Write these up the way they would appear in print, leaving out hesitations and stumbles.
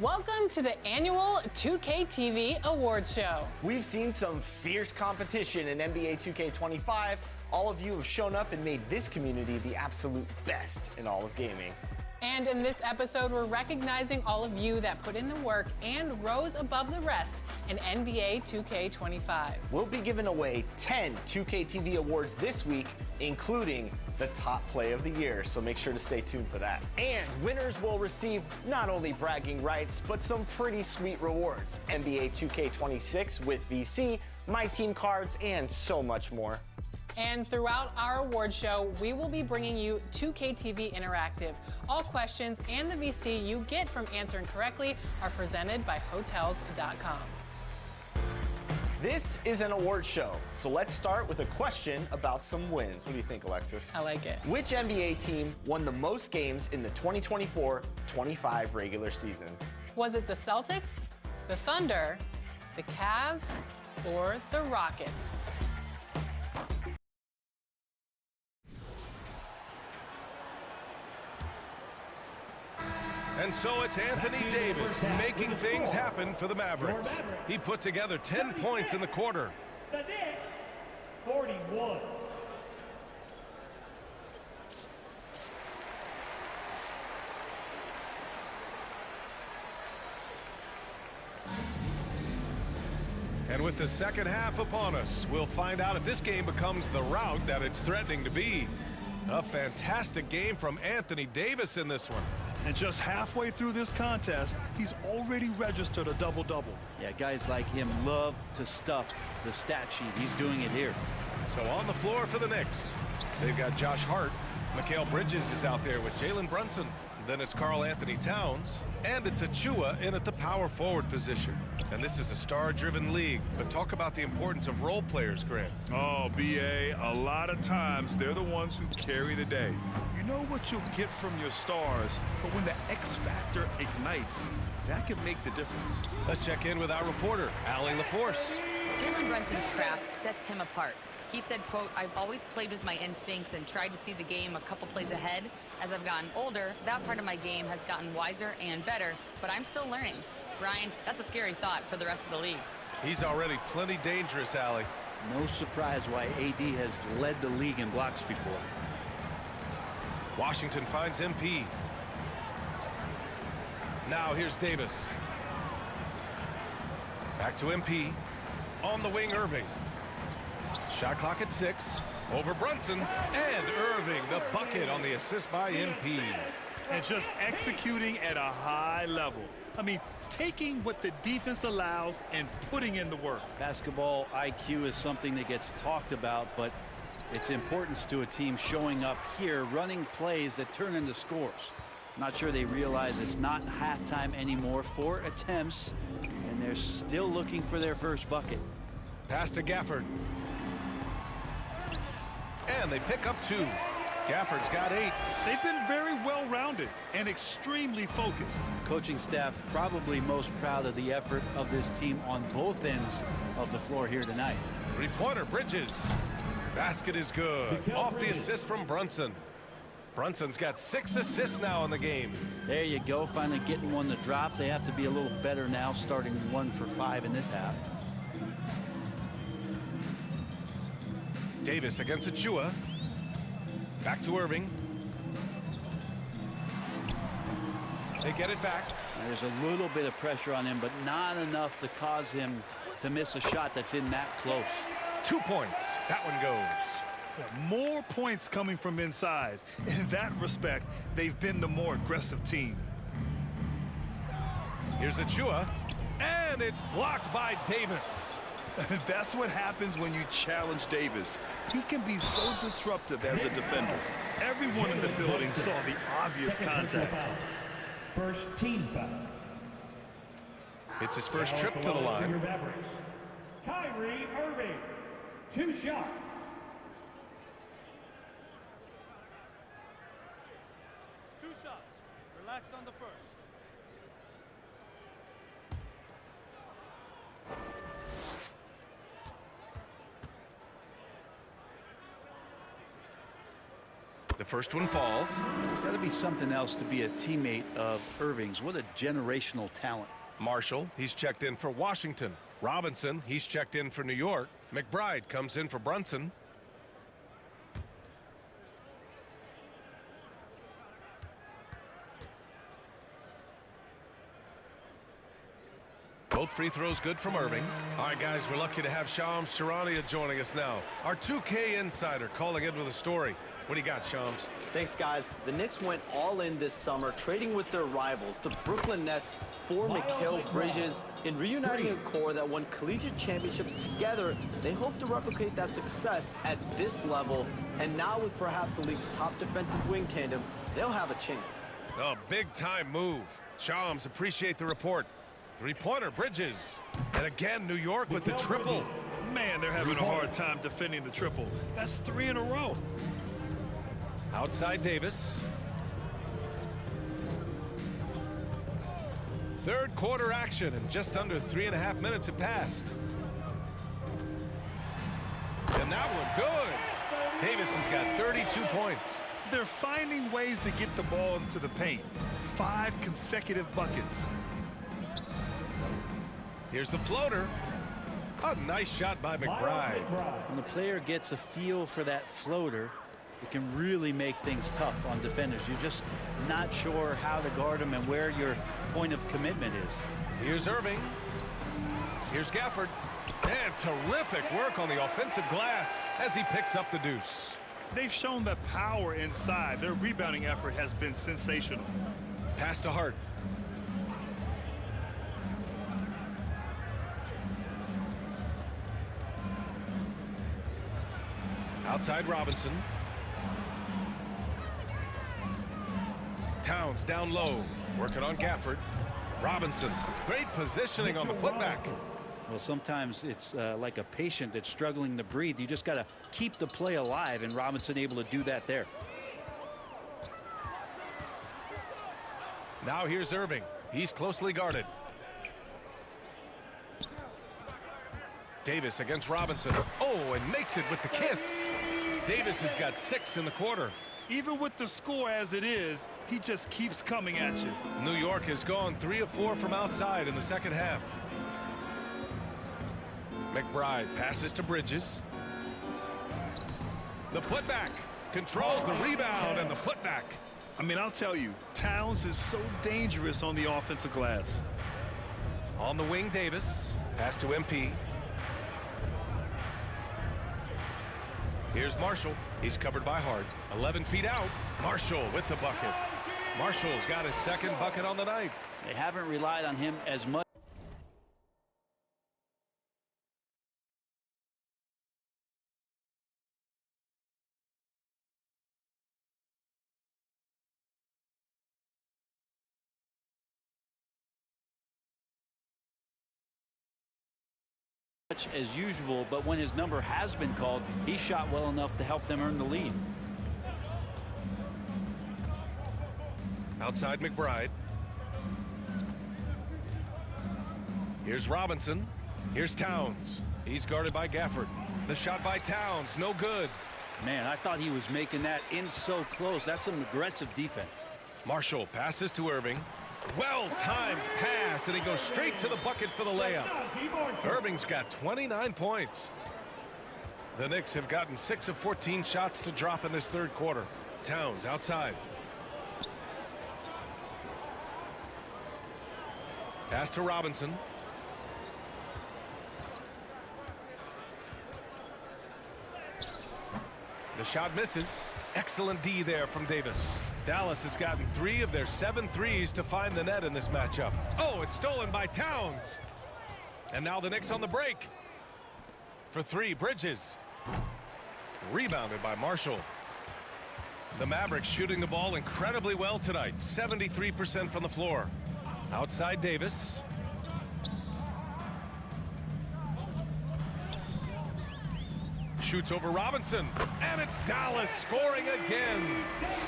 Welcome to the annual 2K TV Awards Show. We've seen some fierce competition in NBA 2K25. All of you have shown up and made this community the absolute best in all of gaming. And in this episode, we're recognizing all of you that put in the work and rose above the rest in NBA 2K25. We'll be giving away 10 2K TV awards this week, including the top play of the year, so make sure to stay tuned for that. And winners will receive not only bragging rights, but some pretty sweet rewards. NBA 2K26 with VC, My Team cards, and so much more. And throughout our award show, we will be bringing you 2K TV Interactive. All questions and the VC you get from answering correctly are presented by Hotels.com. This is an award show, so let's start with a question about some wins. What do you think, Alexis? I like it. Which NBA team won the most games in the 2024-25 regular season? Was it the Celtics, the Thunder, the Cavs, or the Rockets? And so it's Anthony Davis making things happen for the Mavericks. He put together 10 points in the quarter. The Knicks, 41. And with the second half upon us, we'll find out if this game becomes the rout that it's threatening to be. A fantastic game from Anthony Davis in this one. And just halfway through this contest, he's already registered a double-double. Yeah, guys like him love to stuff the stat sheet. He's doing it here. So on the floor for the Knicks, they've got Josh Hart. Mikal Bridges is out there with Jalen Brunson. Then it's Karl Anthony Towns. And it's Achua in at the power forward position. And this is a star-driven league. But talk about the importance of role players, Grant. Oh, B.A., a lot of times they're the ones who carry the day. You know what you'll get from your stars, but when the X factor ignites, that can make the difference. Let's check in with our reporter, Allie LaForce. Jalen Brunson's craft sets him apart. He said, quote, "I've always played with my instincts and tried to see the game a couple plays ahead. As I've gotten older, that part of my game has gotten wiser and better, but I'm still learning." Ryan, that's a scary thought for the rest of the league. He's already plenty dangerous, Allie. No surprise why AD has led the league in blocks before. Washington finds MP. Now here's Davis. Back to MP. On the wing, Irving. Shot clock at 6. Over Brunson. And Irving, the bucket on the assist by MP. And just executing at a high level. I mean, taking what the defense allows and putting in the work. Basketball IQ is something that gets talked about, but its importance to a team showing up here, running plays that turn into scores. Not sure they realize it's not halftime anymore. 4 attempts, and they're still looking for their first bucket. Pass to Gafford. And they pick up 2. Gafford's got 8. They've been very well-rounded and extremely focused. Coaching staff probably most proud of the effort of this team on both ends of the floor here tonight. Three-pointer, Bridges. Basket is good. Off the assist from Brunson. Brunson's got 6 assists now in the game. There you go, finally getting one to drop. They have to be a little better now, starting 1 for 5 in this half. Davis against Achua. Back to Irving. They get it back. There's a little bit of pressure on him, but not enough to cause him to miss a shot that's in that close. 2 points. That one goes. More points coming from inside. In that respect, they've been the more aggressive team. Here's Achua. And it's blocked by Davis. That's what happens when you challenge Davis. He can be so disruptive as a defender. Everyone in the building saw the obvious contact. First team foul. It's his first trip to the line. Kyrie Irving, 2 shots. Relax on the first. The first one falls. It's got to be something else to be a teammate of Irving's. What a generational talent. Marshall, he's checked in for Washington. Robinson, he's checked in for New York. McBride comes in for Brunson. Both free throws good from Irving. All right, guys, we're lucky to have Shams Charania joining us now. Our 2K insider calling in with a story. What do you got, Shams? Thanks, guys. The Knicks went all in this summer, trading with their rivals, the Brooklyn Nets, for Mikal Bridges. In reuniting a core that won collegiate championships together, they hope to replicate that success at this level. And now with perhaps the league's top defensive wing tandem, they'll have a chance. A big-time move. Shams, appreciate the report. Three-pointer, Bridges. And again, New York with the triple. Man, they're having a hard time defending the triple. That's 3 in a row. Outside Davis. Third quarter action, and just under 3.5 minutes have passed. And that one good. Davis has got 32 points. They're finding ways to get the ball into the paint. 5 consecutive buckets. Here's the floater. A nice shot by McBride. When the player gets a feel for that floater, it can really make things tough on defenders. You're just not sure how to guard them and where your point of commitment is. Here's Irving. Here's Gafford. And terrific work on the offensive glass as he picks up the deuce. They've shown that power inside. Their rebounding effort has been sensational. Pass to Hart. Outside Robinson. Towns down low, working on Gafford. Robinson, great positioning on the putback. Well, sometimes it's like a patient that's struggling to breathe. You just got to keep the play alive, and Robinson able to do that there. Now here's Irving. He's closely guarded. Davis against Robinson. Oh, and makes it with the kiss. Davis has got 6 in the quarter. Even with the score as it is, he just keeps coming at you. New York has gone 3 of 4 from outside in the second half. McBride passes to Bridges. The putback controls the rebound and the putback. I mean, I'll tell you, Towns is so dangerous on the offensive glass. On the wing, Davis. Pass to MP. Here's Marshall. He's covered by Hart. 11 feet out. Marshall with the bucket. Marshall's got his second bucket on the night. They haven't relied on him as much. As usual, but when his number has been called, he shot well enough to help them earn the lead. Outside McBride. Here's Robinson. Here's Towns. He's guarded by Gafford. The shot by Towns, no good. Man, I thought he was making that in so close. That's some aggressive defense. Marshall passes to Irving. Well-timed pass, and he goes straight to the bucket for the layup. Irving's got 29 points. The Knicks have gotten 6 of 14 shots to drop in this third quarter. Towns outside. Pass to Robinson. The shot misses. Excellent D there from Davis. Dallas has gotten 3 of their 7 threes to find the net in this matchup. Oh, it's stolen by Towns. And now the Knicks on the break. For 3, Bridges. Rebounded by Marshall. The Mavericks shooting the ball incredibly well tonight. 73% from the floor. Outside Davis. Shoots over Robinson. And it's Dallas scoring again.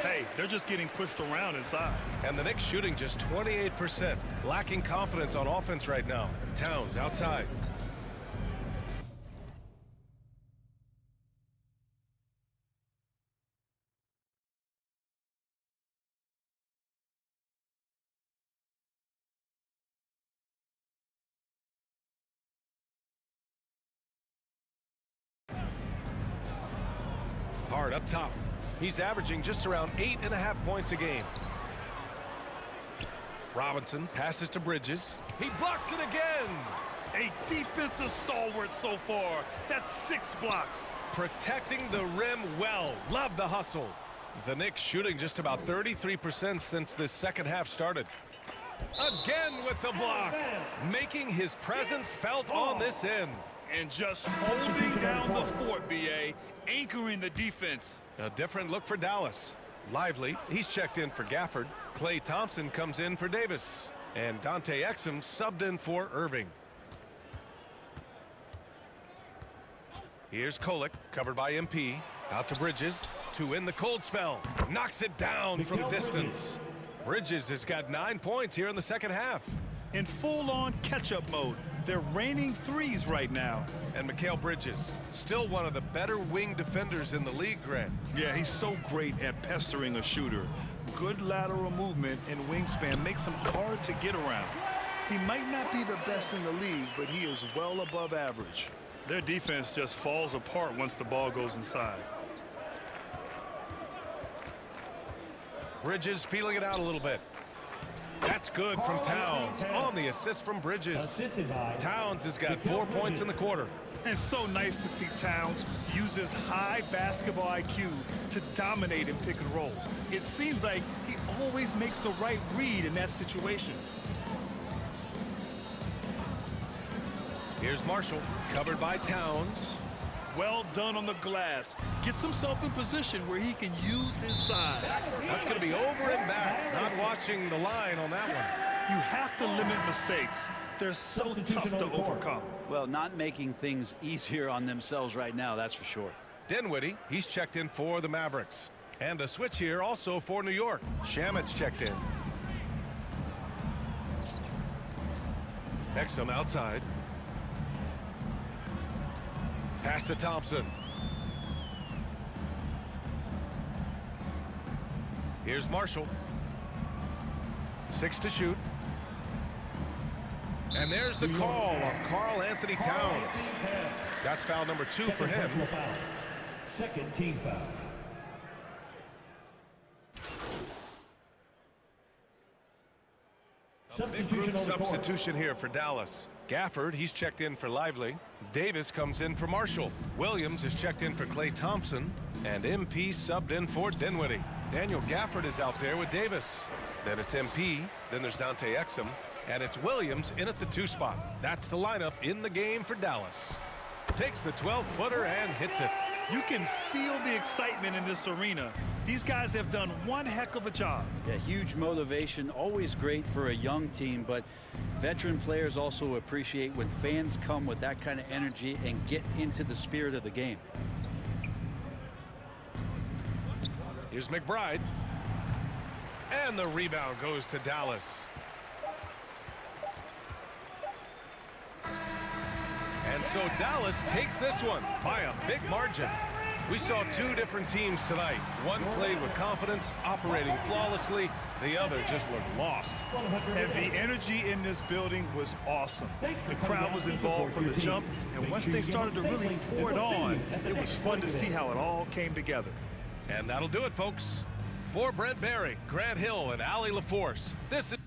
Hey, they're just getting pushed around inside. And the Knicks shooting just 28%. Lacking confidence on offense right now. Towns outside. Hart up top. He's averaging just around 8.5 points a game. Robinson passes to Bridges. He blocks it again. A defensive stalwart so far. That's 6 blocks. Protecting the rim well. Love the hustle. The Knicks shooting just about 33% since this second half started. Again with the block. Making his presence felt on this end. And just holding down the fort, BA. Anchoring the defense. A different look for Dallas. Lively, he's checked in for Gafford. Klay Thompson comes in for Davis. And Dante Exum subbed in for Irving. Here's Kolek, covered by MP. Out to Bridges, to win the cold spell. Knocks it down from distance. Bridges has got 9 points here in the second half. In full-on catch-up mode. They're raining threes right now. And Mikal Bridges, still one of the better wing defenders in the league, Grant. Yeah, he's so great at pestering a shooter. Good lateral movement and wingspan makes him hard to get around. He might not be the best in the league, but he is well above average. Their defense just falls apart once the ball goes inside. Bridges feeling it out a little bit. That's good from Towns on the assist from Bridges. Towns has got 4 points in the quarter. And so nice to see Towns use his high basketball IQ to dominate in pick and rolls. It seems like he always makes the right read in that situation. Here's Marshall, covered by Towns. Well done on the glass. Gets himself in position where he can use his size. That's going to be over and back. Not watching the line on that one. You have to limit mistakes. They're so tough to overcome. Well, not making things easier on themselves right now, that's for sure. Dinwiddie, he's checked in for the Mavericks. And a switch here also for New York. Shamit's checked in. Exum outside. Pass to Thompson. Here's Marshall. 6 to shoot. And there's the call on Karl Anthony Towns. That's foul number 2 for him. Second team foul. A big group substitution here for Dallas. Gafford, he's checked in for Lively. Davis comes in for Marshall. Williams is checked in for Klay Thompson. And MP subbed in for Dinwiddie. Daniel Gafford is out there with Davis. Then it's MP. Then there's Dante Exum. And it's Williams in at the 2 spot. That's the lineup in the game for Dallas. Takes the 12-footer and hits it. You can feel the excitement in this arena. These guys have done one heck of a job. Yeah, huge motivation, always great for a young team, but veteran players also appreciate when fans come with that kind of energy and get into the spirit of the game. Here's McBride. And the rebound goes to Dallas. And so Dallas takes this one by a big margin. We saw 2 different teams tonight. One played with confidence, operating flawlessly. The other just looked lost. And the energy in this building was awesome. The crowd was involved from the jump, and once they started to really pour it on, it was fun to see how it all came together. And that'll do it, folks. For Brent Barry, Grant Hill, and Allie LaForce, this is